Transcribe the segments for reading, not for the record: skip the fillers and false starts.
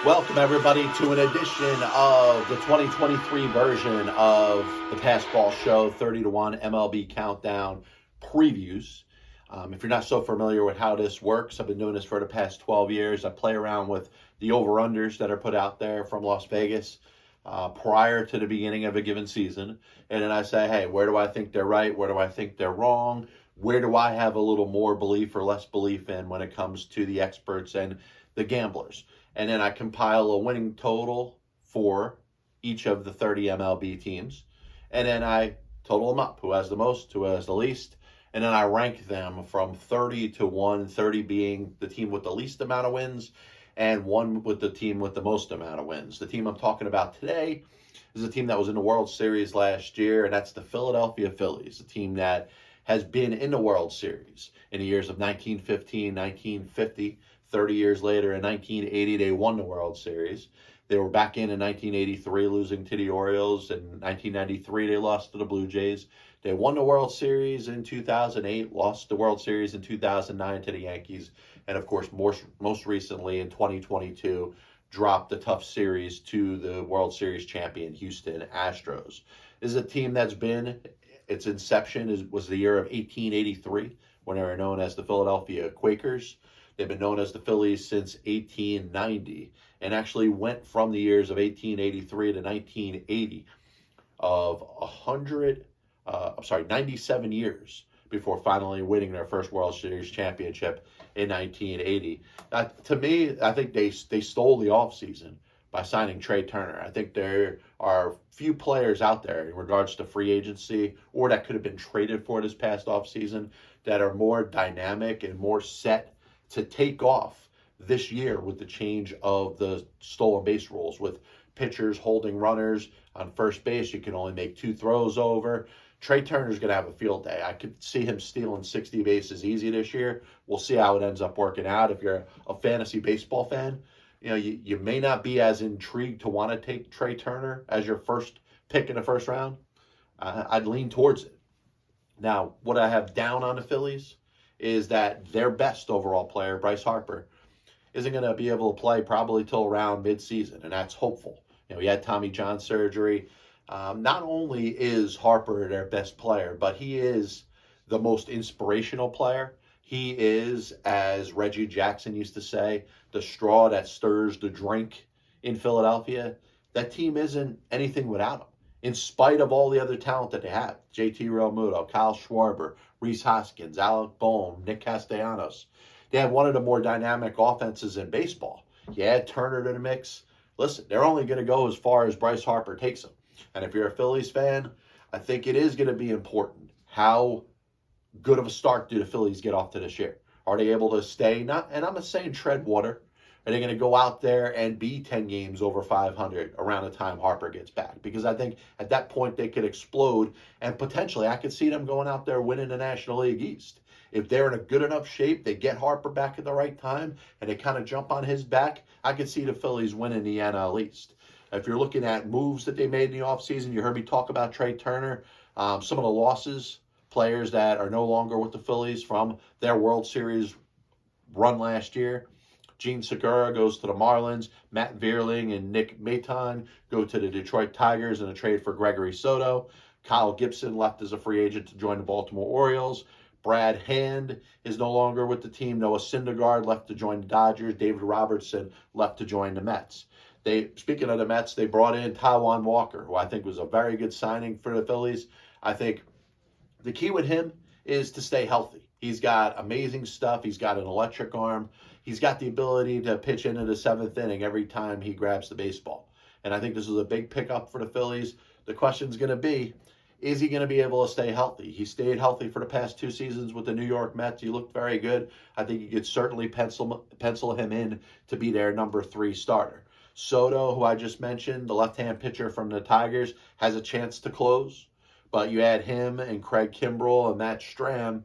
Welcome, everybody, to an edition of the 2023 version of the Passball Show 30 to 1 MLB Countdown Previews. If you're not so familiar with how this works, I've been doing this for the past 12 years. I play around with the over-unders that are put out there from Las Vegas prior to the beginning of a given season. And then I say, hey, where do I think they're right? Where do I think they're wrong? Where do I have a little more belief or less belief in when it comes to the experts and the gamblers? And then I compile a winning total for each of the 30 MLB teams. And then I total them up, who has the most, who has the least. And then I rank them from 30 to 1, 30 being the team with the least amount of wins, and 1 with the team with the most amount of wins. The team I'm talking about today is a team that was in the World Series last year, and that's the Philadelphia Phillies, a team that has been in the World Series in the years of 1915, 1950. 30 years later, in 1980, they won the World Series. They were back in 1983, losing to the Orioles. In 1993, they lost to the Blue Jays. They won the World Series in 2008, lost the World Series in 2009 to the Yankees, and of course, most recently in 2022, dropped the tough series to the World Series champion Houston Astros. This is a team that's been, its inception was the year of 1883, when they were known as the Philadelphia Quakers. They've been known as the Phillies since 1890, and actually went from the years of 1883 to 1980 of 97 years before finally winning their first World Series championship in 1980. To me, I think they stole the offseason by signing Trey Turner. I think there are few players out there in regards to free agency or that could have been traded for this past offseason that are more dynamic and more set to take off this year with the change of the stolen base rules, with pitchers holding runners on first base. You can only make 2 throws over. Trey Turner's going to have a field day. I could see him stealing 60 bases easy this year. We'll see how it ends up working out. If you're a fantasy baseball fan, you may not be as intrigued to want to take Trey Turner as your first pick in the first round. I'd lean towards it. Now, what I have down on the Phillies is that their best overall player, Bryce Harper, isn't going to be able to play probably till around midseason, and that's hopeful. He had Tommy John surgery. Not only is Harper their best player, but he is the most inspirational player. He is, as Reggie Jackson used to say, the straw that stirs the drink in Philadelphia. That team isn't anything without him, in spite of all the other talent that they have. JT Realmuto, Kyle Schwarber, Rhys Hoskins, Alec Bohm, Nick Castellanos. They have one of the more dynamic offenses in baseball. You add Turner to the mix. Listen, they're only going to go as far as Bryce Harper takes them. And if you're a Phillies fan, I think it is going to be important. How good of a start do the Phillies get off to this year? Are they able to stay? And I'm not saying tread water. Are they going to go out there and be 10 games over 500 around the time Harper gets back? Because I think at that point they could explode, and potentially I could see them going out there winning the National League East. If they're in a good enough shape, they get Harper back at the right time, and they kind of jump on his back, I could see the Phillies winning the NL East. If you're looking at moves that they made in the offseason, you heard me talk about Trey Turner. Some of the losses, players that are no longer with the Phillies from their World Series run last year. Gene Segura goes to the Marlins. Matt Vierling and Nick Maton go to the Detroit Tigers in a trade for Gregory Soto. Kyle Gibson left as a free agent to join the Baltimore Orioles. Brad Hand is no longer with the team. Noah Syndergaard left to join the Dodgers. David Robertson left to join the Mets. Speaking of the Mets, they brought in Taijuan Walker, who I think was a very good signing for the Phillies. I think the key with him is to stay healthy. He's got amazing stuff. He's got an electric arm. He's got the ability to pitch into the 7th inning every time he grabs the baseball. And I think this is a big pickup for the Phillies. The question's going to be, is he going to be able to stay healthy? He stayed healthy for the past 2 seasons with the New York Mets. He looked very good. I think you could certainly pencil him in to be their number 3 starter. Soto, who I just mentioned, the left-hand pitcher from the Tigers, has a chance to close. But you add him and Craig Kimbrell and Matt Strahm,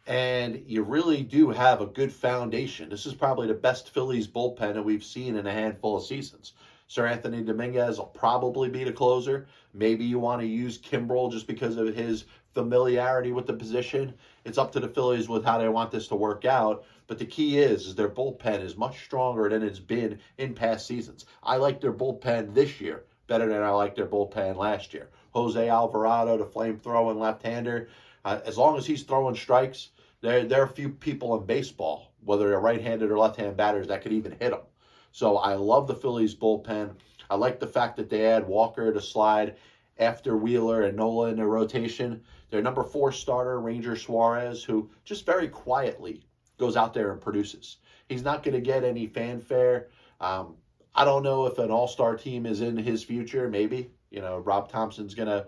and you really do have a good foundation. This is probably the best Phillies bullpen that we've seen in a handful of seasons. Sir Anthony Dominguez will probably be the closer. Maybe you want to use Kimbrell just because of his familiarity with the position. It's up to the Phillies with how they want this to work out. But the key is their bullpen is much stronger than it's been in past seasons. I like their bullpen this year better than I liked their bullpen last year. Jose Alvarado, the flame-throwing left-hander, as long as he's throwing strikes, there are few people in baseball, whether they're right-handed or left-hand batters, that could even hit them. So I love the Phillies bullpen. I like the fact that they add Walker to slide after Wheeler and Nola in their rotation. Their number 4 starter, Ranger Suarez, who just very quietly goes out there and produces. He's not going to get any fanfare. I don't know if an all-star team is in his future. Maybe. Rob Thompson's going to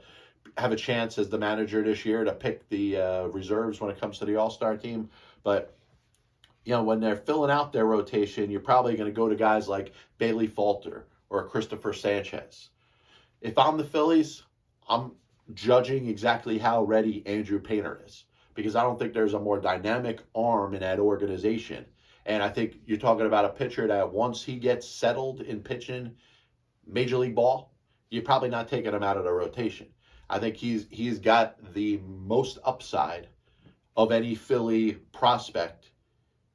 have a chance as the manager this year to pick the reserves when it comes to the all-star team. But, when they're filling out their rotation, you're probably going to go to guys like Bailey Falter or Christopher Sanchez. If I'm the Phillies, I'm judging exactly how ready Andrew Painter is, because I don't think there's a more dynamic arm in that organization. And I think you're talking about a pitcher that once he gets settled in pitching Major League ball, you're probably not taking him out of the rotation. I think he's got the most upside of any Philly prospect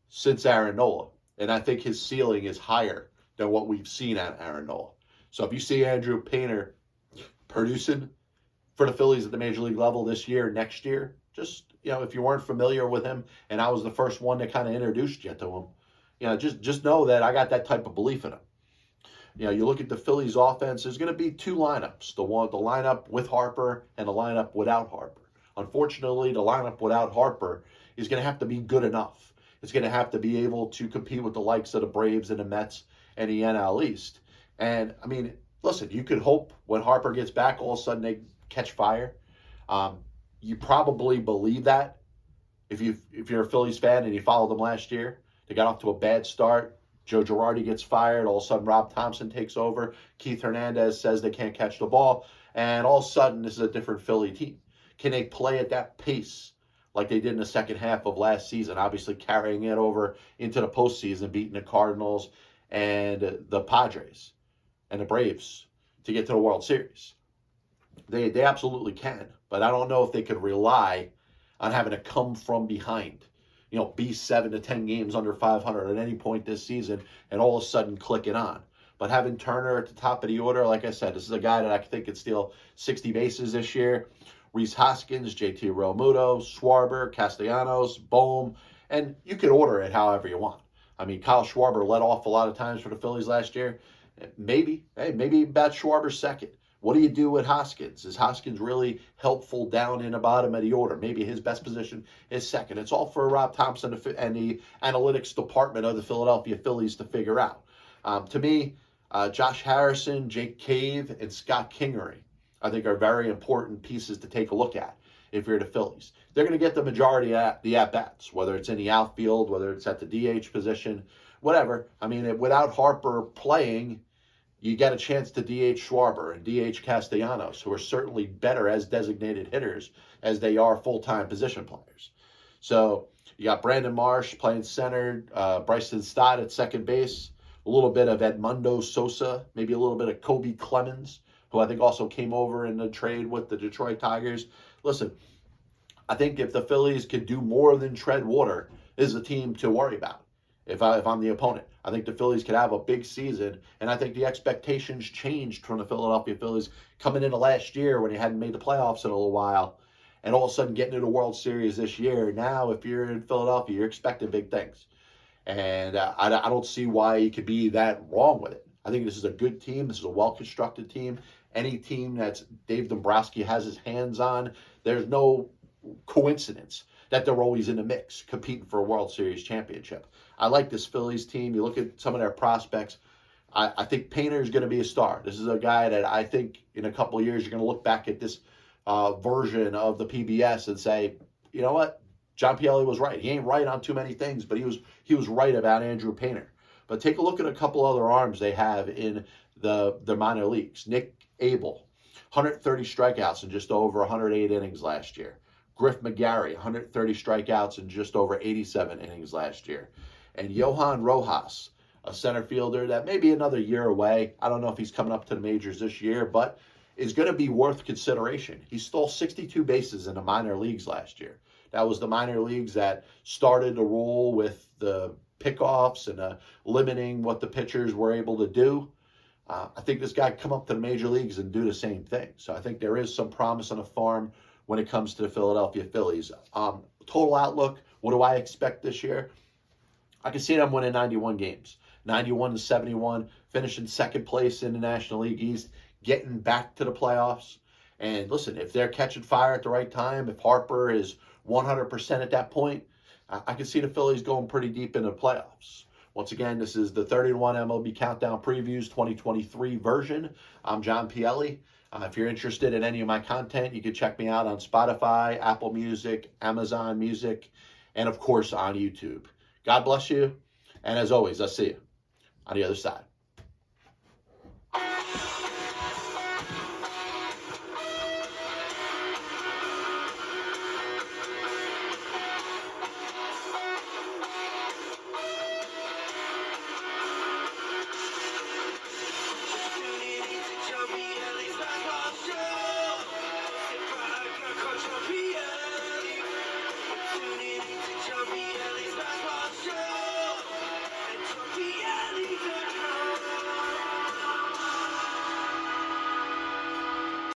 since Aaron Nola. And I think his ceiling is higher than what we've seen at Aaron Nola. So if you see Andrew Painter producing for the Phillies at the Major League level this year, next year, just, if you weren't familiar with him and I was the first one that kind of introduced you to him, just know that I got that type of belief in him. You look at the Phillies offense, there's going to be 2 lineups, the lineup with Harper and the lineup without Harper. Unfortunately, the lineup without Harper is going to have to be good enough. It's going to have to be able to compete with the likes of the Braves and the Mets and the NL East. And, listen, you could hope when Harper gets back, all of a sudden they catch fire. You probably believe that if you're a Phillies fan and you followed them last year. They got off to a bad start. Joe Girardi gets fired. All of a sudden, Rob Thompson takes over. Keith Hernandez says they can't catch the ball. And all of a sudden, this is a different Philly team. Can they play at that pace like they did in the second half of last season, obviously carrying it over into the postseason, beating the Cardinals and the Padres and the Braves to get to the World Series? They absolutely can, but I don't know if they could rely on having to come from behind, be 7 to 10 games under 500 at any point this season and all of a sudden click it on. But having Turner at the top of the order, like I said, this is a guy that I think could steal 60 bases this year. Rhys Hoskins, JT Realmuto, Schwarber, Castellanos, Bohm, and you could order it however you want. Kyle Schwarber led off a lot of times for the Phillies last year. Maybe bat Schwarber's second. What do you do with Hoskins? Is Hoskins really helpful down in the bottom of the order? Maybe his best position is second. It's all for Rob Thompson and the analytics department of the Philadelphia Phillies to figure out. To me, Josh Harrison, Jake Cave, and Scott Kingery, I think, are very important pieces to take a look at if you're the Phillies. They're going to get the majority of the at-bats, whether it's in the outfield, whether it's at the DH position, whatever. Without Harper playing, you get a chance to DH Schwarber and DH Castellanos, who are certainly better as designated hitters as they are full-time position players. So you got Brandon Marsh playing center, Bryson Stott at second base, a little bit of Edmundo Sosa, maybe a little bit of Kobe Clemens, who I think also came over in the trade with the Detroit Tigers. Listen, I think if the Phillies could do more than tread water, this is a team to worry about. If I'm the opponent, I think the Phillies could have a big season, and I think the expectations changed from the Philadelphia Phillies coming into last year when you hadn't made the playoffs in a little while, and all of a sudden getting to the World Series this year. Now, if you're in Philadelphia, you're expecting big things, and I don't see why you could be that wrong with it. I think this is a good team. This is a well-constructed team. Any team that Dave Dombrowski has his hands on, there's no coincidence that they're always in the mix, competing for a World Series championship. I like this Phillies team. You look at some of their prospects. I think Painter is going to be a star. This is a guy that I think in a couple of years you're going to look back at this version of the PBS and say, you know what, John Pielli was right. He ain't right on too many things, but he was right about Andrew Painter. But take a look at a couple other arms they have in the minor leagues. Nick Abel, 130 strikeouts in just over 108 innings last year. Griff McGarry, 130 strikeouts in just over 87 innings last year. And Johan Rojas, a center fielder that may be another year away. I don't know if he's coming up to the majors this year, but is going to be worth consideration. He stole 62 bases in the minor leagues last year. That was the minor leagues that started the rule with the pickoffs and limiting what the pitchers were able to do. I think this guy come up to the major leagues and do the same thing. So I think there is some promise on the farm when it comes to the Philadelphia Phillies. Total outlook, what do I expect this year? I can see them winning 91 games, 91-71, finishing second place in the National League East, getting back to the playoffs. And listen, if they're catching fire at the right time, if Harper is 100% at that point, I can see the Phillies going pretty deep into the playoffs. Once again, this is the 31 MLB Countdown Previews 2023 version. I'm John Pielli. If you're interested in any of my content, you can check me out on Spotify, Apple Music, Amazon Music, and of course on YouTube. God bless you. And as always, I'll see you on the other side.